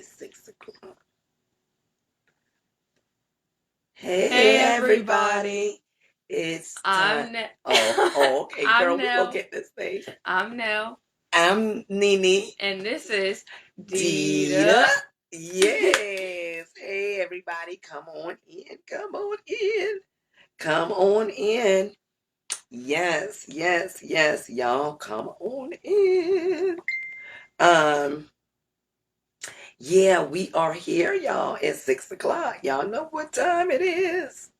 It's 6 o'clock. Hey, Hey everybody. everybody. It's time. I'm Ne- Okay, I'm girl, we gonna Nell. get this thing. I'm Nell. I'm Nene. And this is Dita. Dita. Yes. Hey, everybody, come on in. Come on in. Come on in. Yes, yes, yes, y'all, come on in. Um, yeah, we are here, y'all. It's 6 o'clock. Y'all know what time it is.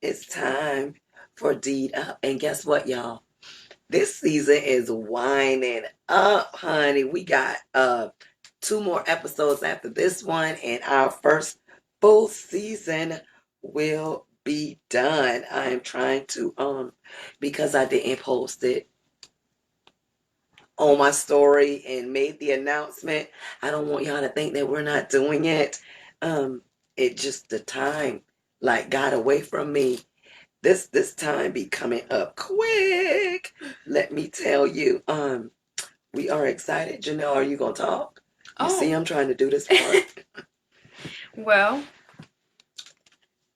It's time for Deed Up. And guess what, y'all? This season is winding up, honey. We got two more episodes after this one, and our first full season will be done. I am trying to because I didn't post it on my story and made the announcement. I don't want y'all to think that we're not doing it. Um, it just the time like got away from me. This time be coming up quick. Let me tell you. We are excited. Janelle, are you gonna talk? You see, Oh, I'm trying to do this part. well,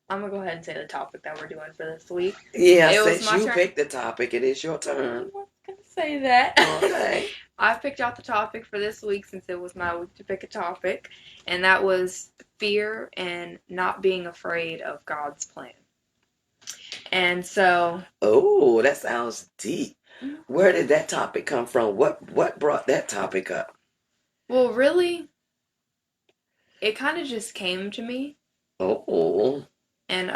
I'm gonna go ahead and say the topic that we're doing for this week. Yeah, It was since my you turn. picked the topic, it is your I turn. was gonna say that. Okay. I picked out the topic for this week since it was my week to pick a topic, and that was fear and not being afraid of God's plan. And so, Oh, that sounds deep. Where did that topic come from? What brought that topic up? well, really, it kind of just came to me. Oh, And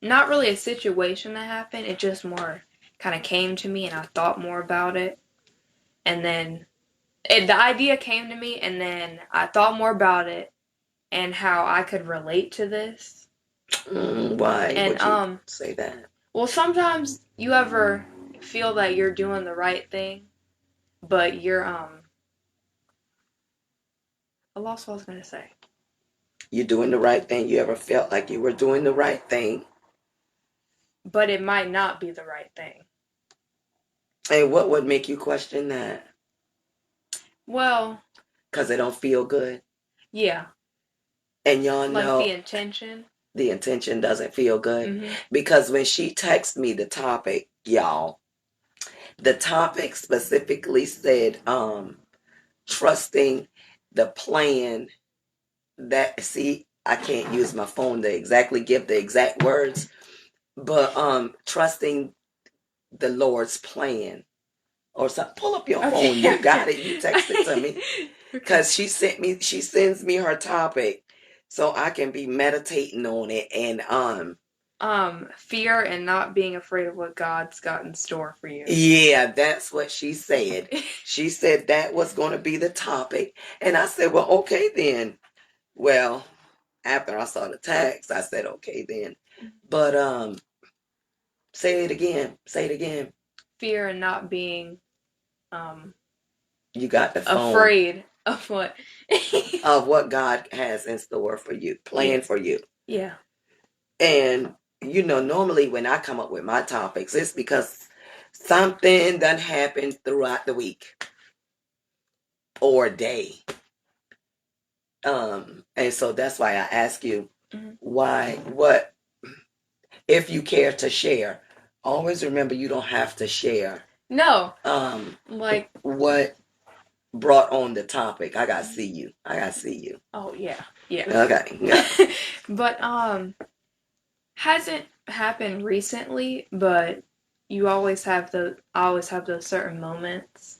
not really a situation that happened. It just more kind of came to me, and I thought more about it. And then the idea came to me, and then I thought more about it and how I could relate to this. why And would you say that? well, sometimes you ever feel that you're doing the right thing, but you're I lost what I was gonna say. You're doing the right thing. You ever felt like you were doing the right thing? But it might not be the right thing. And what would make you question that? Well, Because it don't feel good. yeah, And y'all like the know intention. the intention doesn't feel good. Mm-hmm. Because when she texted me the topic, y'all, the topic specifically said trusting the plan that, see, I can't use my phone to exactly give the exact words, but trusting the Lord's plan or something. Pull up your phone. Okay, You got okay. it. You text it to me. Okay. Because she sends me her topic so I can be meditating on it. And Fear and not being afraid of what God's got in store for you. yeah, that's what she said. She said that was going to be the topic. And I said, well, okay then. Well, after I saw the text, I said, okay then. But say it again. Say it again. Fear and not being um You got the phone afraid of what. of what God has in store for you, Yeah. planned for you. Yeah. And normally when I come up with my topics, it's because something done happened throughout the week or day. And so that's why I ask you what if you care to share. Always remember you don't have to share. No. Um, Like. what brought on the topic? I gotta see you. I gotta see you. Oh yeah. Yeah. Okay. Yeah. But hasn't happened recently, but you always have those certain moments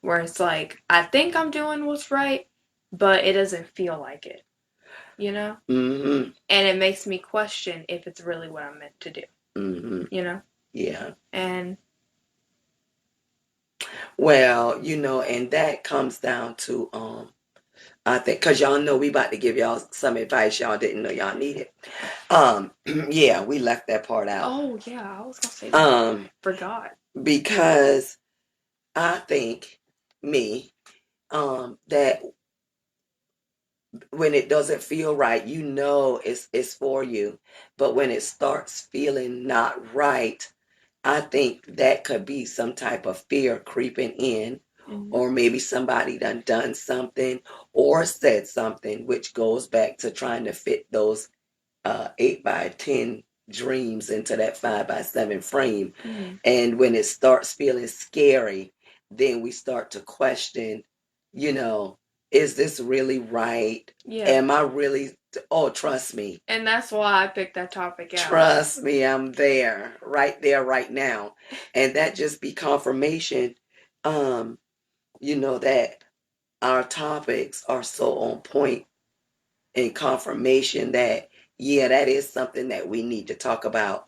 where it's like I think I'm doing what's right, but it doesn't feel like it, you know? Mm-hmm. And it makes me question if it's really what I'm meant to do, Mm-hmm. you know? Yeah. And Well, and that comes down to I think because y'all know we about to give y'all some advice y'all didn't know y'all needed. Yeah, we left that part out. oh yeah, I was gonna say that. Forgot. Because I think me, that when it doesn't feel right, it's for you. But when it starts feeling not right, I think that could be some type of fear creeping in or maybe somebody done something or said something, which goes back to trying to fit those 8 by 10 dreams into that 5 by 7 frame. And when it starts feeling scary, then we start to question, you know, is this really right? Yeah. Am I really? Oh, trust me. And that's why I picked that topic out. Trust me, I'm there, right now. And that just be confirmation, that our topics are so on point, and confirmation that, yeah, that is something that we need to talk about.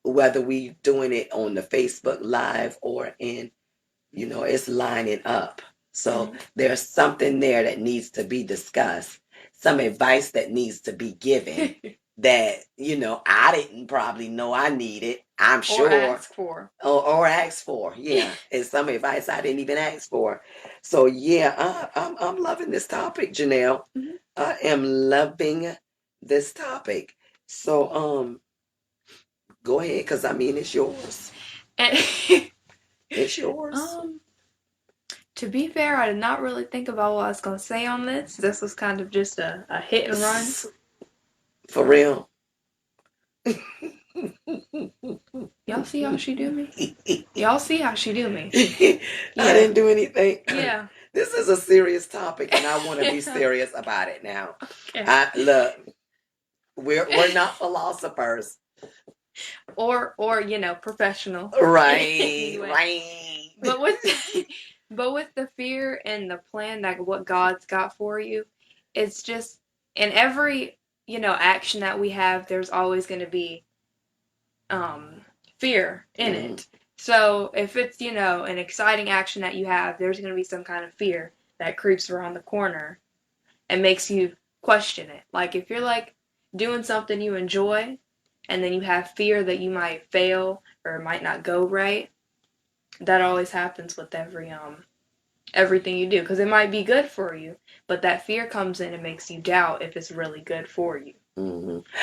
Whether we doing it on the Facebook Live or it's lining up. So there's something there that needs to be discussed, some advice that needs to be given that, I didn't probably know I needed, I'm sure. Or ask for. Or ask for, yeah. And some advice I didn't even ask for. So yeah, I'm loving this topic, Janelle. I am loving this topic. So go ahead, because it's yours. It's yours. To be fair, I did not really think about what I was going to say on this. This was kind of just a hit and run. For real. Y'all see how she do me? Y'all see how she do me? I didn't do anything. Yeah. This is a serious topic, and I want to be serious about it now. Okay. Look, we're not philosophers. Or professional. Right, anyway. right. But with the fear and the plan, like what God's got for you, it's just in every action that we have, there's always going to be fear in it. So if it's an exciting action that you have, there's going to be some kind of fear that creeps around the corner and makes you question it. Like if you're like doing something you enjoy and then you have fear that you might fail or it might not go right, that always happens with everything you do, because it might be good for you, but that fear comes in and makes you doubt if it's really good for you.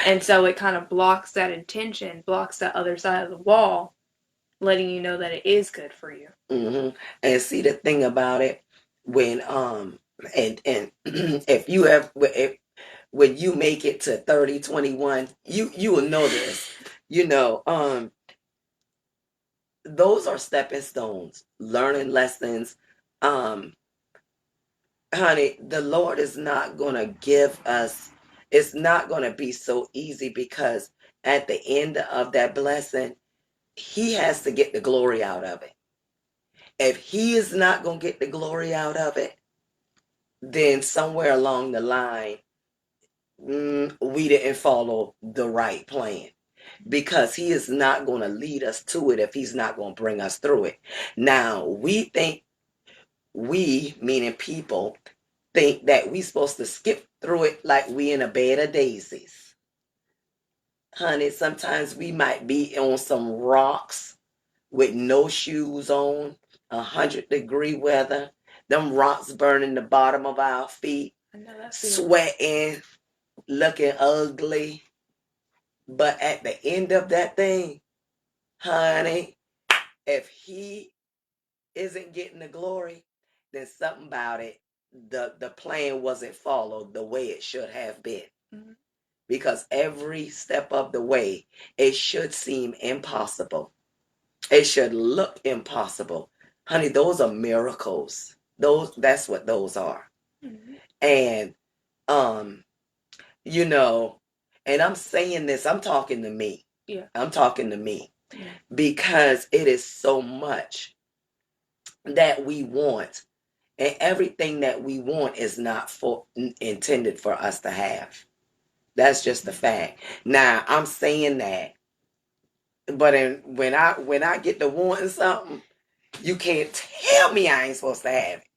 And so it kind of blocks that intention, blocks that other side of the wall, letting you know that it is good for you. And see, the thing about it, when and if you have when you make it to 30, 21, you will know this. Those are stepping stones, learning lessons. Honey, the Lord is not gonna give us, it's not gonna be so easy, because at the end of that blessing, He has to get the glory out of it. If He is not gonna get the glory out of it, then somewhere along the line, we didn't follow the right plan, because He is not going to lead us to it if He's not going to bring us through it. Now, meaning people, think that we supposed to skip through it like we in a bed of daisies. Honey, sometimes we might be on some rocks with no shoes on, 100-degree weather, them rocks burning the bottom of our feet, sweating, looking ugly. But at the end of that thing, honey, if He isn't getting the glory, then something about it, the plan wasn't followed the way it should have been. Because every step of the way, it should seem impossible. It should look impossible. Honey, those are miracles. That's what those are. And and I'm saying this, I'm talking to me. Yeah. I'm talking to me. Because it is so much that we want, and everything that we want is not intended for us to have. That's just a fact. Now, I'm saying that, but when I get to wanting something, you can't tell me I ain't supposed to have it.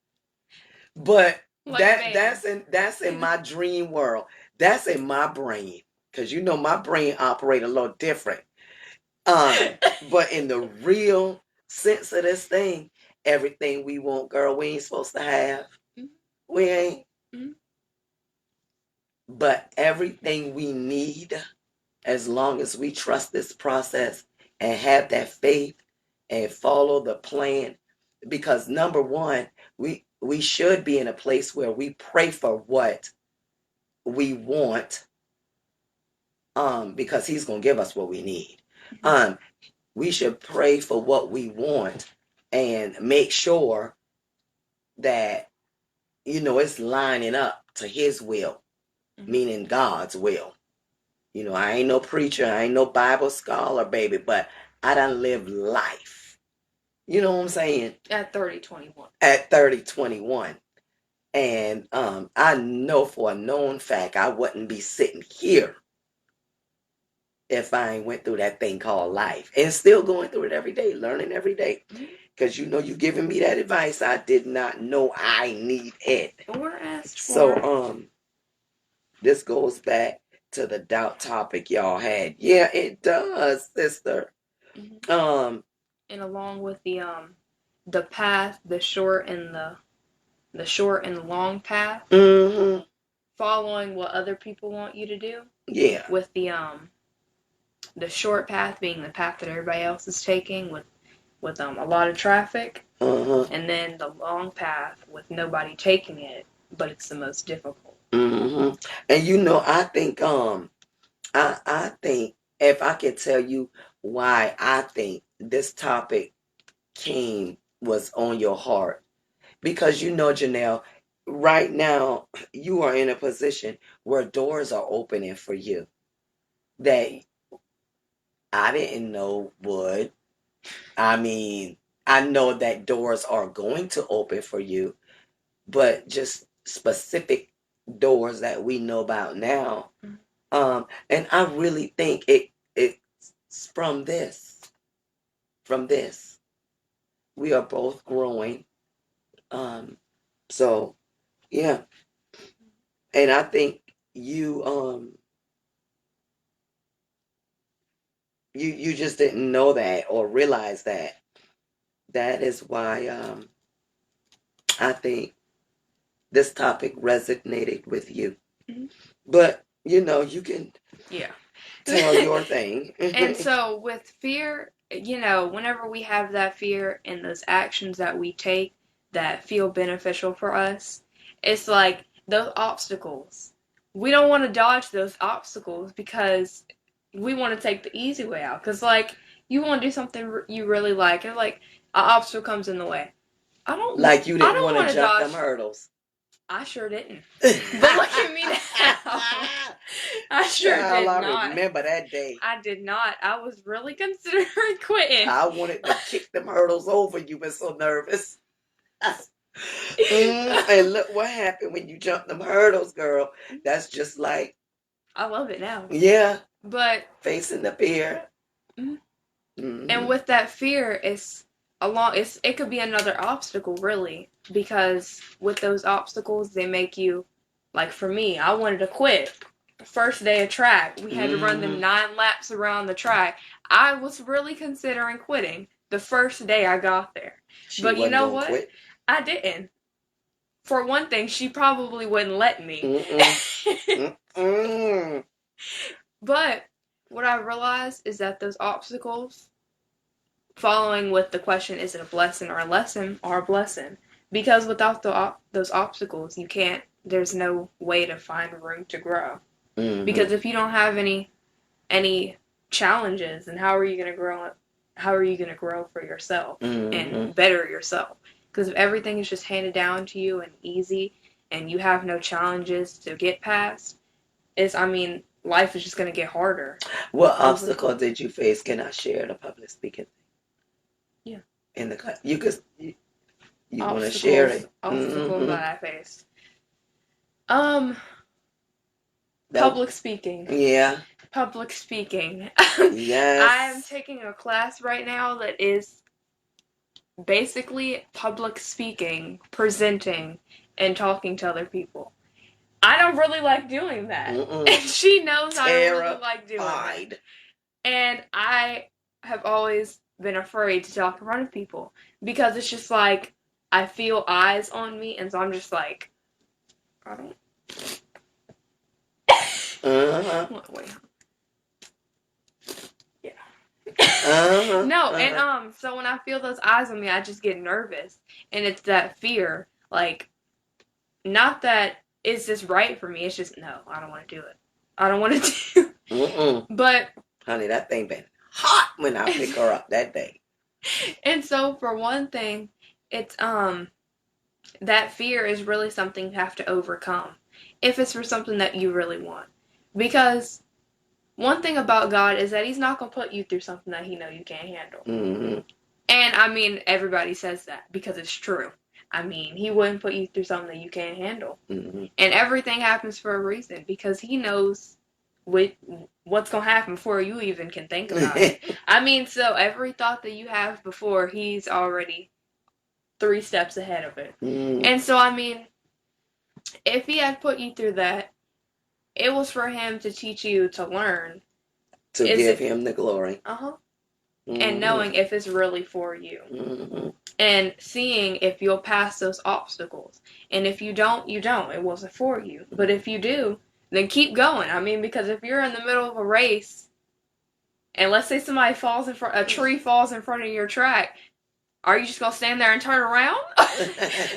But that's in my dream world. That's in my brain, because my brain operate a little different. But in the real sense of this thing, everything we want, girl, we ain't supposed to have. We ain't. But everything we need, as long as we trust this process and have that faith and follow the plan, because number one, we should be in a place where we pray for what we want, because he's going to give us what we need. We should pray for what we want and make sure that, it's lining up to his will, meaning God's will. I ain't no preacher, I ain't no Bible scholar, baby, but I done lived life. You know what I'm saying? At 30-21. At 30-21. And I know for a known fact I wouldn't be sitting here if I ain't went through that thing called life, and still going through it every day, learning every day. Because you giving me that advice, I did not know I need it. Or asked for. So this goes back to the doubt topic y'all had. Yeah, it does, sister. And along with the path, the short and the long path, following what other people want you to do. Yeah. With the short path being the path that everybody else is taking with a lot of traffic, and then the long path with nobody taking it, but it's the most difficult. And I think I think if I could tell you why I think this topic was on your heart, because Janelle, right now you are in a position where doors are opening for you that I didn't know would. I mean, I know that doors are going to open for you, but just specific doors that we know about now. And I really think it's from this. From this. We are both growing. So yeah. And I think you you just didn't know that or realize that. That is why I think this topic resonated with you. But you can tell your thing. And so with fear, whenever we have that fear and those actions that we take that feel beneficial for us, it's like those obstacles. We don't want to dodge those obstacles because we want to take the easy way out. Because, you want to do something you really like, and, an obstacle comes in the way. Like you didn't want to jump them hurdles. I sure didn't. But look at me now. I sure did not. I remember that day. I did not. I was really considering quitting. I wanted to kick them hurdles over. You were so nervous. And look what happened when you jumped them hurdles, girl. That's just like... I love it now. Yeah. But... facing the fear. And with that fear, it could be another obstacle, really. Because with those obstacles, they make you... Like, for me, I wanted to quit. First day of track, we had to run them 9 laps around the track. I was really considering quitting the first day I got there. But you know what? Quit. I didn't. For one thing, she probably wouldn't let me. But what I realized is that those obstacles, following with the question, is it a blessing or a lesson, are a blessing. Because without those obstacles, there's no way to find room to grow. Because if you don't have any challenges, then how are you going to grow? How are you going to grow for yourself and better yourself? Because if everything is just handed down to you and easy, and you have no challenges to get past, life is just going to get harder. What obstacle did you face? Can I share the public speaking? Yeah. In the class, you want to share it? Obstacles that I faced. Public speaking. Yeah. Public speaking. Yes. I am taking a class right now that is basically public speaking, presenting, and talking to other people. I don't really like doing that. And she knows I don't really like doing that. And I have always been afraid to talk in front of people because it's just like I feel eyes on me, and so I'm just like, I don't. Wait. Yeah. No, and so when I feel those eyes on me, I just get nervous, and it's that fear, like, not that is this right for me. It's just no, I don't want to do it. I don't want to do. But honey, that thing been hot when I pick her up that day. and so for one thing, it's that fear is really something you have to overcome if it's for something that you really want. Because one thing about God is that He's not gonna put you through something that He know you can't handle. And I mean, everybody says that because it's true. I mean, He wouldn't put you through something that you can't handle. And everything happens for a reason because He knows what's going to happen before you even can think about it. I mean, so every thought that you have before, He's already 3 steps ahead of it. And so, I mean, if He had put you through that, it was for Him to teach you to learn. To give Him the glory. And knowing if it's really for you. And seeing if you'll pass those obstacles. And if you don't, you don't. It wasn't for you. But if you do, then keep going. I mean, because if you're in the middle of a race, and let's say somebody falls in front, a tree falls in front of your track, are you just gonna stand there and turn around?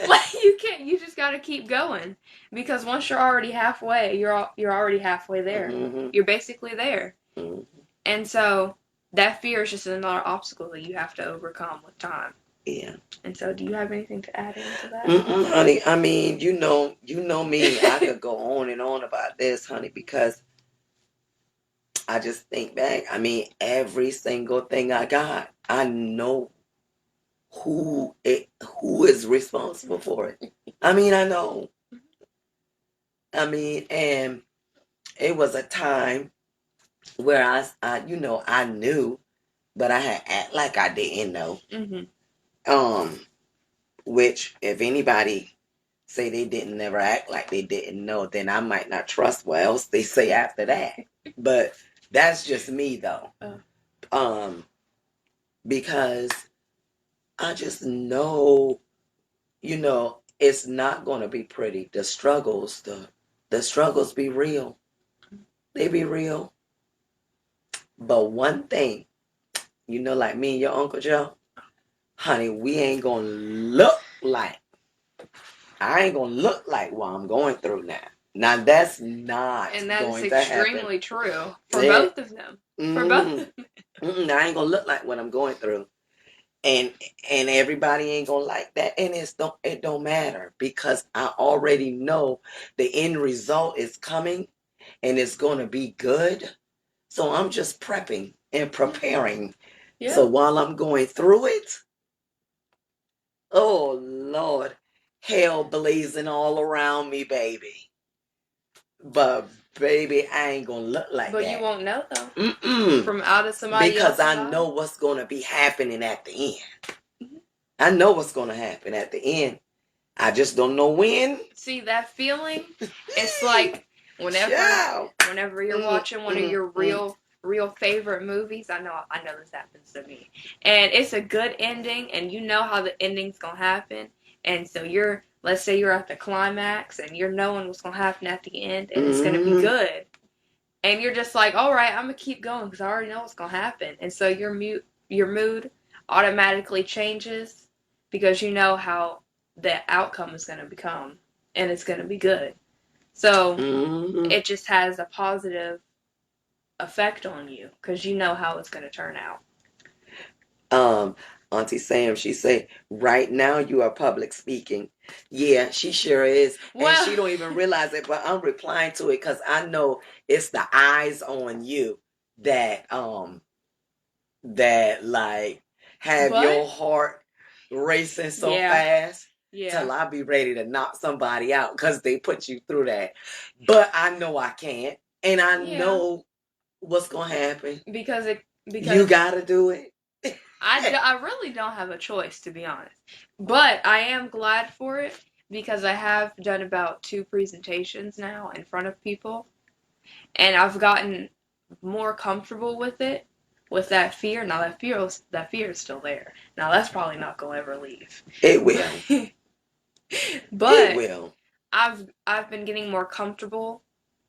Like, you can't. You just gotta keep going, because once you're already halfway, you're already halfway there. You're basically there. And so that fear is just another obstacle that you have to overcome with time. Yeah. And so, do you have anything to add into that? Honey, I mean, you know me. I could go on and on about this, honey, because I just think back. I mean, every single thing I got, I know who is responsible for it. I mean, I know. I mean, and it was a time where I knew, but I had act like I didn't know. Which if anybody say they didn't never act like they didn't know, then I might not trust what else they say after that. But that's just me though. Because I just know, it's not gonna be pretty. The struggles be real. They be real. But one thing, like me and your Uncle Joe, honey, we ain't gonna look like, I ain't gonna look like what I'm going through now. Now that's not and that going is to happen. Extremely true for both of them. For both of them. I ain't gonna look like what I'm going through. And everybody ain't gonna like that. And it don't matter, because I already know the end result is coming and it's gonna be good. So I'm just prepping and preparing. Yeah. So while I'm going through it, oh Lord, hell blazing all around me, baby. But baby, I ain't gonna look like that. But you won't know though. From out of somebody because I know what's gonna be happening at the end. I know what's gonna happen at the end. I just don't know when. See that feeling? It's like whenever you're watching one of your real favorite movies. I know this happens to me, and it's a good ending, and you know how the ending's gonna happen, and so let's say you're at the climax, and you're knowing what's gonna happen at the end, and it's gonna be good, and you're just like, all right, I'm gonna keep going because I already know what's gonna happen, and so your mood automatically changes because you know how the outcome is gonna become, and it's gonna be good. So it just has a positive effect on you because you know how it's going to turn out. Auntie Sam, she say, right now you are public speaking. Yeah, she sure is. Well, and she don't even realize it, but I'm replying to it because I know it's the eyes on you that like have your heart racing so fast. Yeah. Till I be ready to knock somebody out because they put you through that. But I know I can't. And I know what's going to happen. Because you got to do it. I really don't have a choice, to be honest. But I am glad for it because I have done about 2 presentations now in front of people. And I've gotten more comfortable with it. With that fear. Now that fear is still there. Now that's probably not going to ever leave. It will. But it will. I've been getting more comfortable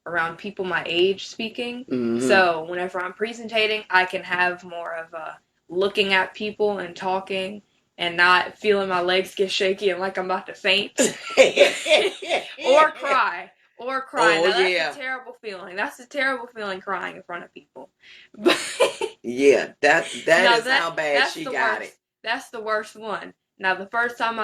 around people my age speaking. Mm-hmm. So whenever I'm presentating, I can have more of a looking at people and talking and not feeling my legs get shaky and like I'm about to faint. Or cry. Or cry. Oh, now that's yeah. a terrible feeling. That's a terrible feeling, crying in front of people. Yeah, that Now is how bad that's she the got worst. it. That's the worst one. Now the first time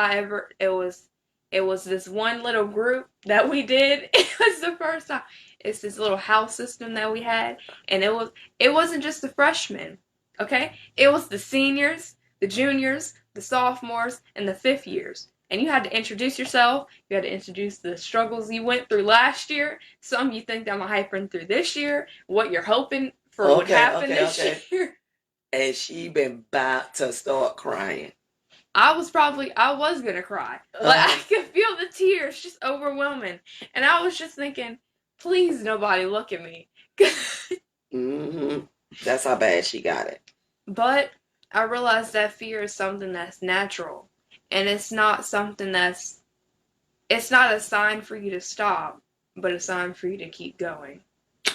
it was this one little group that we did. It was the first time. It's this little house system that we had, and it wasn't just the freshmen, okay? It was the seniors, the juniors, the sophomores, and the fifth years. And you had to introduce yourself. You had to introduce the struggles you went through last year. Some you think I'm hyping through this year. What you're hoping for would happen this year. And she been about to start crying. I was gonna cry. Like I could feel the tears just overwhelming. And I was just thinking, please nobody look at me. Mm-hmm. That's how bad she got it. But I realized that fear is something that's natural. And it's not something it's not a sign for you to stop, but a sign for you to keep going.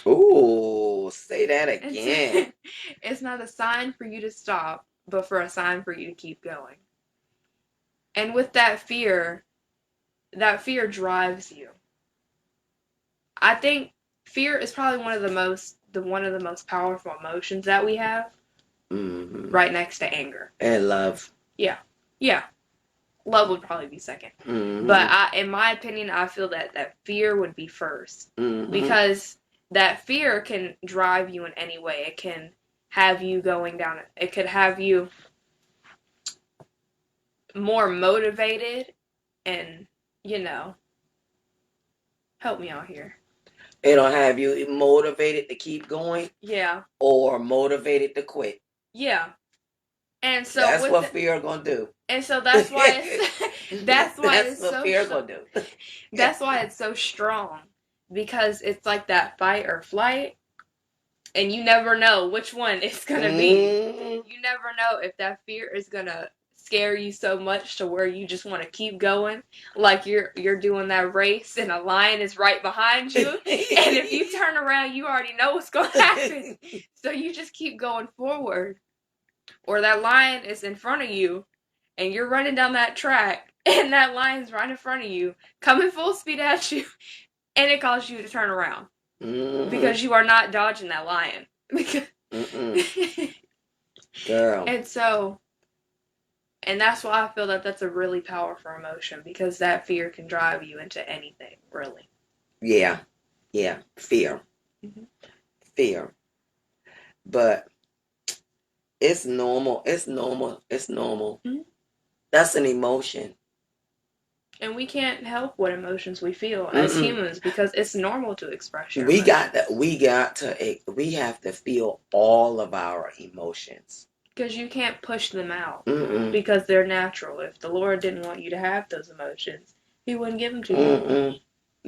Ooh, say that again. It's not a sign for you to stop, but for a sign for you to keep going. And with that fear drives you. I think fear is probably one of the most powerful emotions that we have. Mm-hmm. Right next to anger. And love. Yeah. Love would probably be second. Mm-hmm. But in my opinion, I feel that fear would be first. Mm-hmm. Because that fear can drive you in any way. It can have you going down. It could have you more motivated and, help me out here. It'll have you motivated to keep going. Yeah. Or motivated to quit. Yeah. And so that's what fear gonna do. And so that's why that's what fear gonna do. That's why it's so strong. Because it's like that fight or flight. And you never know which one it's gonna be. You never know if that fear is gonna scare you so much to where you just want to keep going, like you're doing that race and a lion is right behind you, and if you turn around, you already know what's gonna happen, so you just keep going forward. Or that lion is in front of you, and you're running down that track, and that lion's right in front of you, coming full speed at you, and it causes you to turn around. Mm-hmm. Because you are not dodging that lion. Girl. And that's why I feel that that's a really powerful emotion, because that fear can drive you into anything, really. Yeah. Fear. Mm-hmm. Fear. But it's normal. Mm-hmm. That's an emotion. And we can't help what emotions we feel as humans, because it's normal to express your emotions. We have to feel all of our emotions. Because you can't push them out. Because they're natural. If the Lord didn't want you to have those emotions, He wouldn't give them to you.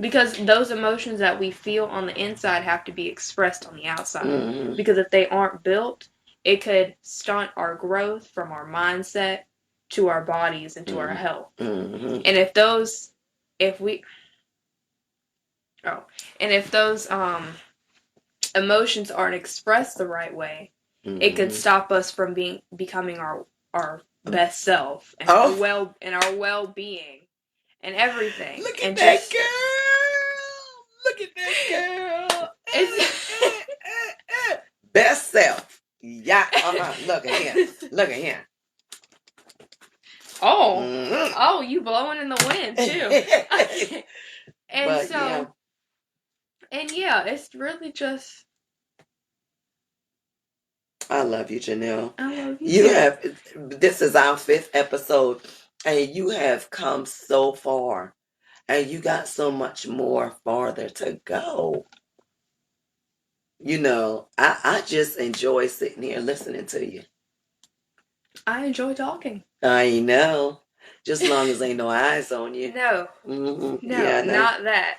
Because those emotions that we feel on the inside have to be expressed on the outside. Because if they aren't built, it could stunt our growth from our mindset to our bodies and to our health. And if those emotions aren't expressed the right way, it could stop us from becoming our best self and our well-being and everything. Look at that girl. Best self. Yeah. Look at him. Oh, you blowing in the wind too. It's really just. I love you, Janelle. I love you. This is our 5th episode, and you have come so far, and you got so much more farther to go. I just enjoy sitting here listening to you. I enjoy talking. I know. Just as long as ain't no eyes on you. No. No, yeah, not that.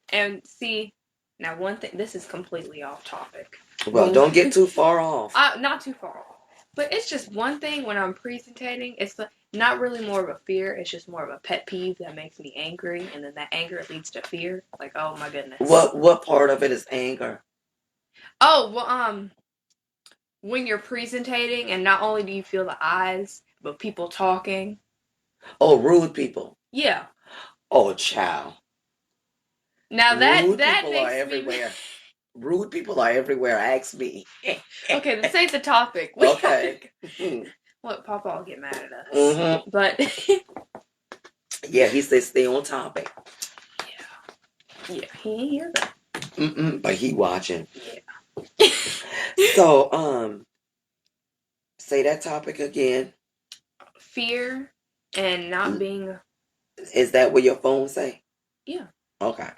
And see, now one thing, this is completely off topic. Well, don't get too far off. Not too far off. But it's just one thing when I'm presentating, not really more of a fear. It's just more of a pet peeve that makes me angry, and then that anger leads to fear. Like, oh my goodness. What part of it is anger? Oh, well, when you're presentating, and not only do you feel the eyes, but people talking. Oh, rude people. Yeah. Oh, child. Now Rude that people makes are me. everywhere. Rude people are everywhere. Ask me. Okay, this ain't the topic. Okay. What, Papa will get mad at us. Mm-hmm. But Yeah, he said stay on topic. yeah, he ain't here though. But he watching. Yeah. So, say that topic again. Fear and not being. Is that what your phone say? Yeah. Okay.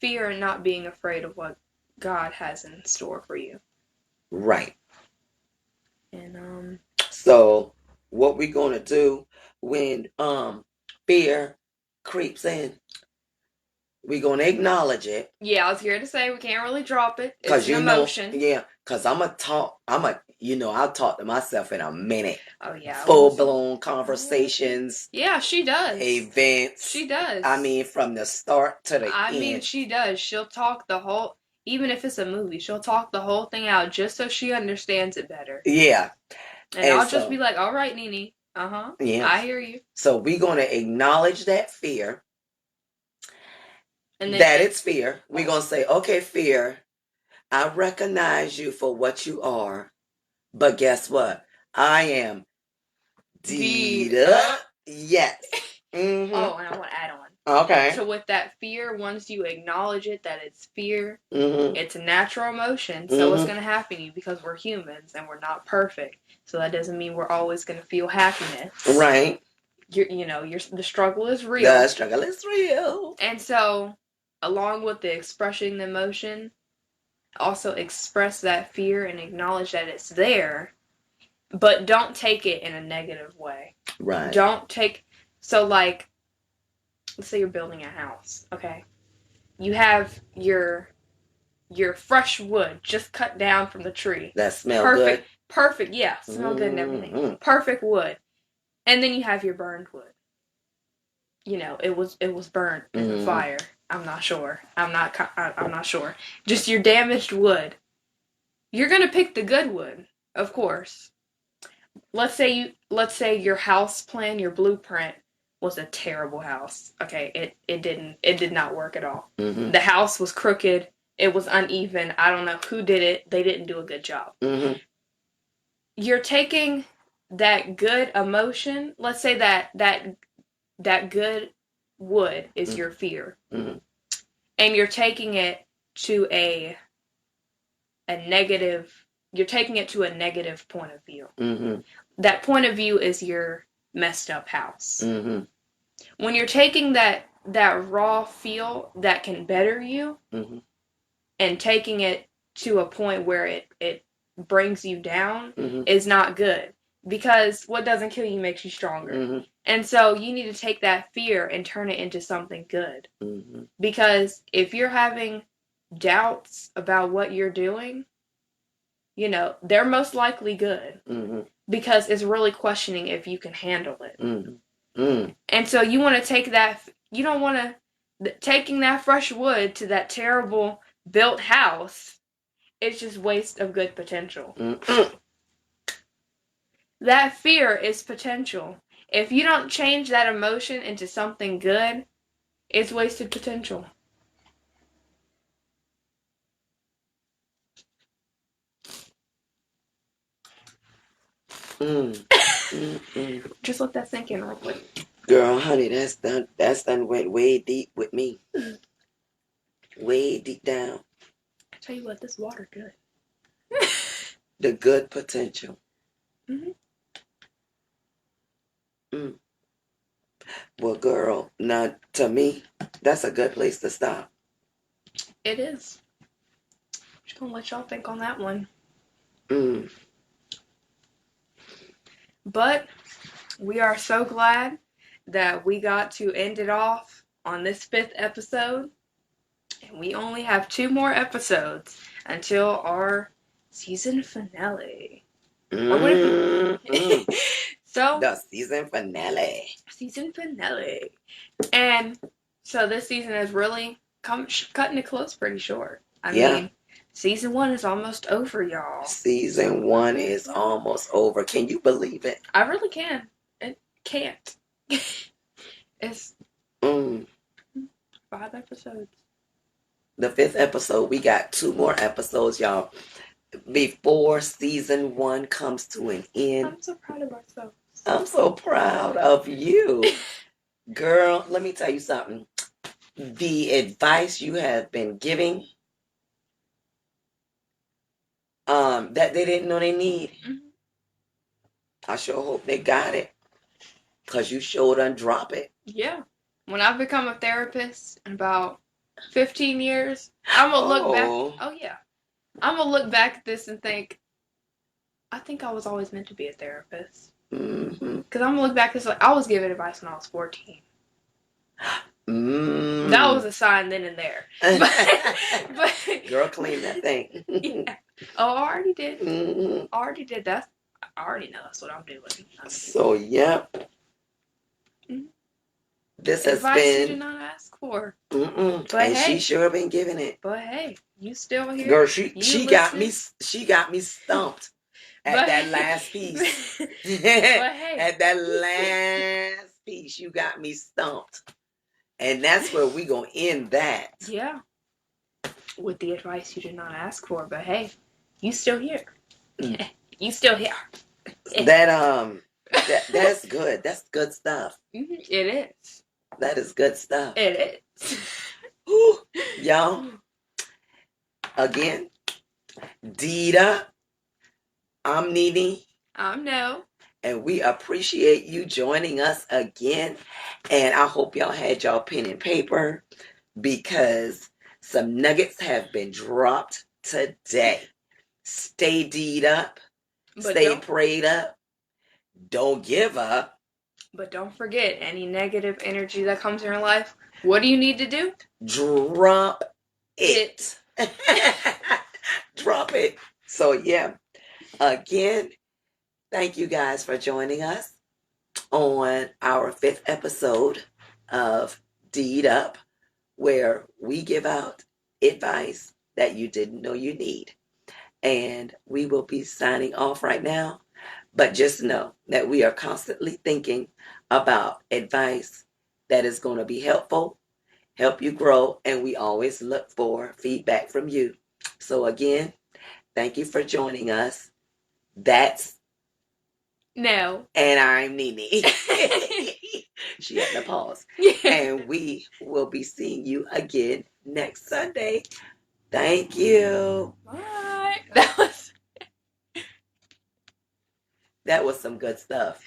Fear and not being afraid of what God has in store for you. Right. And So what we gonna do when fear creeps in? We gonna acknowledge it. yeah, I was here to say we can't really drop it. It's Cause an emotion. cause I'll talk to myself in a minute. Oh yeah. Full blown conversations. Yeah, she does. Events. She does. I mean, from the start to the end. I mean, she does. She'll talk the whole, even if it's a movie, she'll talk the whole thing out just so she understands it better. Yeah. And I'll just be like, all right, Nene. Uh-huh. Yeah. I hear you. So we're going to acknowledge that fear. And then that it's fear. We're going to say, okay, fear, I recognize you for what you are. But guess what? I am Dita. Yes. Mm-hmm. Oh, and I want to add on. Okay. So with that fear, once you acknowledge it, that it's fear, it's a natural emotion. So what's going to happen to you? Because we're humans and we're not perfect. So that doesn't mean we're always going to feel happiness. Right. The struggle is real. The struggle is real. And so, along with the expressing the emotion, also express that fear and acknowledge that it's there, but don't take it in a negative way. Right. So like, let's say you're building a house, okay? You have your fresh wood just cut down from the tree. That smells good. Perfect, yeah, smell good and everything. Perfect wood. And then you have your burned wood. It was burnt in the fire. I'm not sure. I'm not sure. Just your damaged wood. You're gonna pick the good wood, of course. Let's say your house plan, your blueprint was a terrible house. Okay, it did not work at all. Mm-hmm. The house was crooked. It was uneven. I don't know who did it. They didn't do a good job. Mm-hmm. You're taking that good emotion. Let's say that good wood is your fear, and you're taking it to a negative. You're taking it to a negative point of view. Mm-hmm. That point of view is your messed up house. Mm-hmm. When you're taking that raw feel that can better you, and taking it to a point where it brings you down, is not good. Because what doesn't kill you makes you stronger. Mm-hmm. And so you need to take that fear and turn it into something good. Mm-hmm. Because if you're having doubts about what you're doing, they're most likely good. Mm-hmm. Because it's really questioning if you can handle it. Mm-hmm. Mm-hmm. And so you want to take that, you don't want to, taking that fresh wood to that terrible built house, it's just waste of good potential. Mm-hmm. That fear is potential. If you don't change that emotion into something good, it's wasted potential. Just let that sink in real quick. Girl, honey, that's done went way deep with me. Way deep down. I tell you what, this water good. The good potential. Mm-hmm. Well, girl, now to me, that's a good place to stop. It is. Just gonna let y'all think on that one. But we are so glad that we got to end it off on this 5th episode. And we only have 2 more episodes until our season finale. So The season finale. season finale, and so this season is really cutting it close pretty short. I Yeah. mean, season 1 is almost over, y'all. Season 1 is almost over. Can you believe it? I really can. It can't. It's Mm. 5 episodes. The 5th episode. We got 2 more episodes, y'all, before season 1 comes to an end. I'm so proud of ourselves. I'm so proud of you. Girl, let me tell you something. The advice you have been giving, that they didn't know they need. Mhm. I sure hope they got it. Cause you sure done drop it. Yeah. When I become a therapist in about 15 years, I'm gonna look back. Oh yeah. I'm gonna look back at this and think, I think I was always meant to be a therapist. Mm-hmm. Because I'm gonna look back at this like I was giving advice when I was 14. Mm. That was a sign then and there. But Girl, clean that thing. Yeah. Oh, I already did. Mm-hmm. I already did that. I already know that's what I'm doing. So, yep. Mhm. This has Advice you did been. not ask for. Mm-mm. But And hey. she sure been giving it. But hey, you still here? Girl, she got me. listening? She got me stumped at But that hey. last piece. But hey. At that last piece, you got me stumped. And that's where we gonna end that. Yeah. With the advice you did not ask for, but hey, you still here. You still here. That's good. That's good stuff. It is. That is good stuff. It is. Whew. Y'all, again, Dita, I'm Nene. I'm No. And we appreciate you joining us again. And I hope y'all had y'all pen and paper because some nuggets have been dropped today. Stay D'd up. Stay prayed up. Don't give up. But don't forget, any negative energy that comes in your life, what do you need to do? Drop it. Drop it. So, yeah. Again, thank you guys for joining us on our 5th episode of D'd Up, where we give out advice that you didn't know you need. And we will be signing off right now. But just know that we are constantly thinking about advice that is going to be helpful, help you grow, and we always look for feedback from you. So again, thank you for joining us. That's No. And I'm Nene. She had to pause. And we will be seeing you again next Sunday. Thank you. Bye. That was some good stuff.